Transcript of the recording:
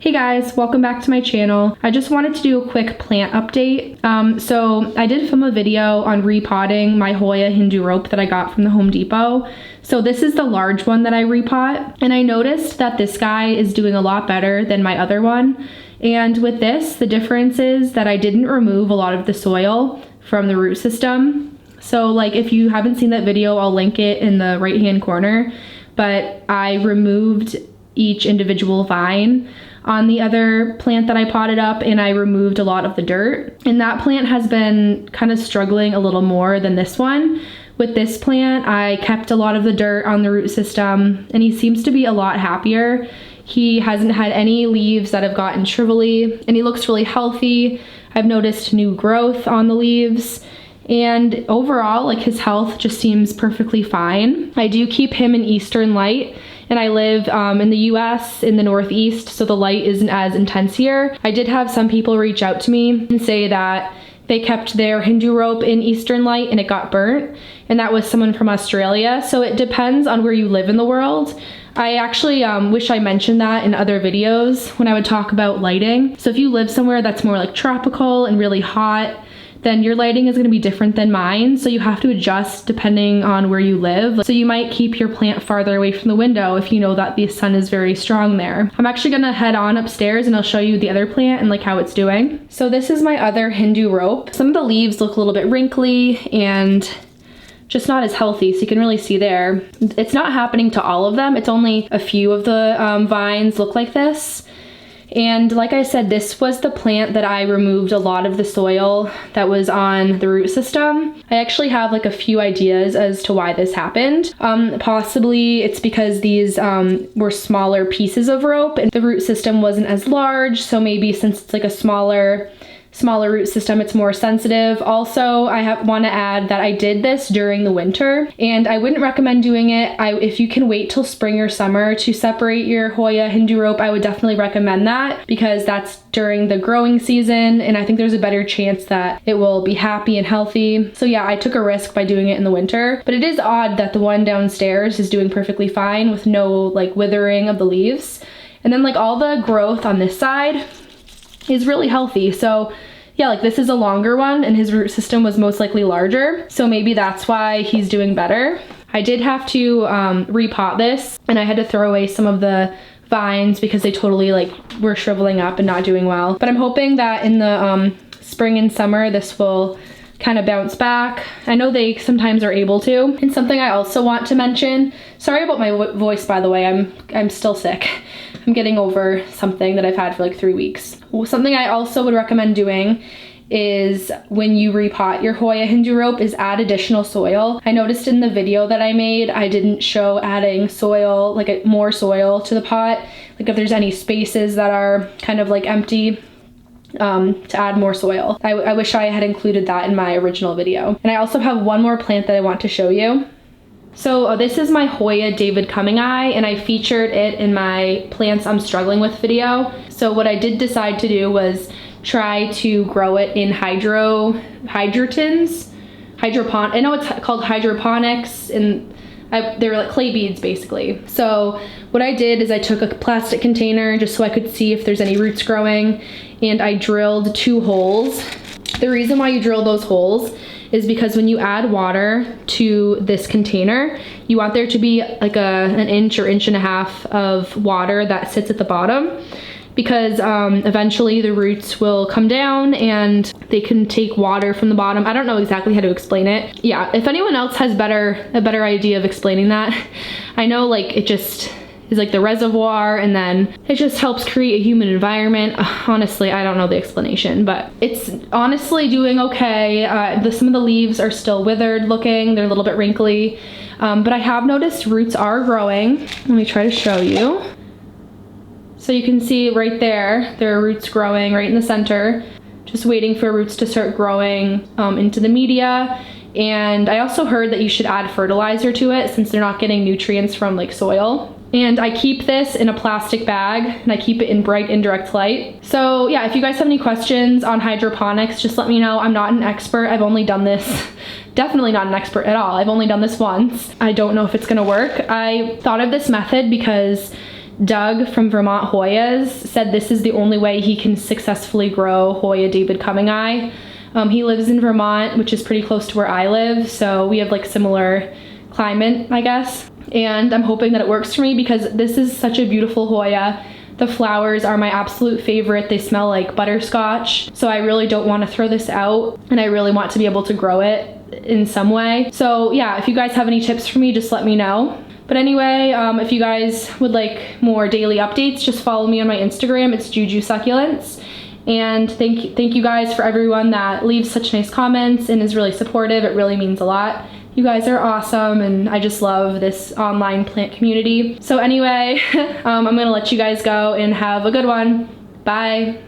Hey guys, welcome back to my channel. I just wanted to do a quick plant update. So I did film a video on repotting my Hoya Hindu rope that I got from the Home Depot. So this is the large one that I repot, and I noticed that this guy is doing a lot better than my other one. And with this, the difference is that I didn't remove a lot of the soil from the root system. So like if you haven't seen that video, I'll link it in the right hand corner, but I removed each individual vine on the other plant that I potted up, and I removed a lot of the dirt. And that plant has been kind of struggling a little more than this one. With this plant, I kept a lot of the dirt on the root system, and he seems to be a lot happier. He hasn't had any leaves that have gotten shrivelly, and he looks really healthy. I've noticed new growth on the leaves, and overall, like, his health just seems perfectly fine. I do keep him in Eastern light, and I live in the US in the Northeast, so the light isn't as intense here. I did have some people reach out to me and say that they kept their Hindu rope in Eastern light and it got burnt, and that was someone from Australia. So it depends on where you live in the world. I actually wish I mentioned that in other videos when I would talk about lighting. So if you live somewhere that's more like tropical and really hot, then your lighting is going to be different than mine. So you have to adjust depending on where you live. So you might keep your plant farther away from the window if you know that the sun is very strong there. I'm actually going to head on upstairs and I'll show you the other plant and like how it's doing. So this is my other Hindu rope. Some of the leaves look a little bit wrinkly and just not as healthy, so you can really see there. It's not happening to all of them. It's only a few of the vines look like this. And like I said, this was the plant that I removed a lot of the soil that was on the root system. I actually have like a few ideas as to why this happened. Possibly it's because these were smaller pieces of rope and the root system wasn't as large. So maybe since it's like a smaller root system, it's more sensitive. Also, I want to add that I did this during the winter, and I wouldn't recommend doing it. If you can wait till spring or summer to separate your Hoya Hindu rope, I would definitely recommend that, because that's during the growing season, and I think there's a better chance that it will be happy and healthy. So yeah, I took a risk by doing it in the winter, but it is odd that the one downstairs is doing perfectly fine with no like withering of the leaves. And then like all the growth on this side is really healthy. So yeah, like this is a longer one and his root system was most likely larger. So maybe that's why he's doing better. I did have to repot this, and I had to throw away some of the vines because they totally like were shriveling up and not doing well. But I'm hoping that in the spring and summer, this will kind of bounce back. I know they sometimes are able to. And something I also want to mention, sorry about my voice, by the way, I'm still sick. I'm getting over something that I've had for like 3 weeks. Something I also would recommend doing is when you repot your Hoya Hindu rope is add additional soil. I noticed in the video that I made, I didn't show adding soil, like more soil to the pot. Like if there's any spaces that are kind of like empty, to add more soil. I wish I had included that in my original video. And I also have one more plant that I want to show you. So this is my Hoya David Cumming Eye, and I featured it in my plants I'm struggling with video. So what I did decide to do was try to grow it in hydrotins. I know it's called hydroponics, and they're like clay beads basically. So what I did is I took a plastic container just so I could see if there's any roots growing, and I drilled 2 holes. The reason why you drill those holes is because when you add water to this container, you want there to be like an inch or inch and a half of water that sits at the bottom, because eventually the roots will come down and they can take water from the bottom. I don't know exactly how to explain it. Yeah, if anyone else has a better idea of explaining that. I know like it just is like the reservoir, and then it just helps create a humid environment. Honestly, I don't know the explanation, but it's honestly doing okay. Some of the leaves are still withered looking. They're a little bit wrinkly, but I have noticed roots are growing. Let me try to show you. So you can see right there are roots growing right in the center, just waiting for roots to start growing into the media. And I also heard that you should add fertilizer to it since they're not getting nutrients from like soil. And I keep this in a plastic bag, and I keep it in bright indirect light. So yeah, if you guys have any questions on hydroponics, just let me know. I'm not an expert. I've only done this, definitely not an expert at all. I've only done this once. I don't know if it's gonna work. I thought of this method because Doug from Vermont Hoyas said this is the only way he can successfully grow Hoya David Cumming Eye. He lives in Vermont, which is pretty close to where I live, so we have like similar climate, I guess. And I'm hoping that it works for me because this is such a beautiful Hoya. The flowers are my absolute favorite. They smell like butterscotch, so I really don't want to throw this out, and I really want to be able to grow it in some way. So yeah, if you guys have any tips for me, just let me know. But anyway, if you guys would like more daily updates, just follow me on my Instagram. It's Juju Succulents. And thank you guys for everyone that leaves such nice comments and is really supportive. It really means a lot. You guys are awesome, and I just love this online plant community. So anyway, I'm gonna let you guys go and have a good one. Bye.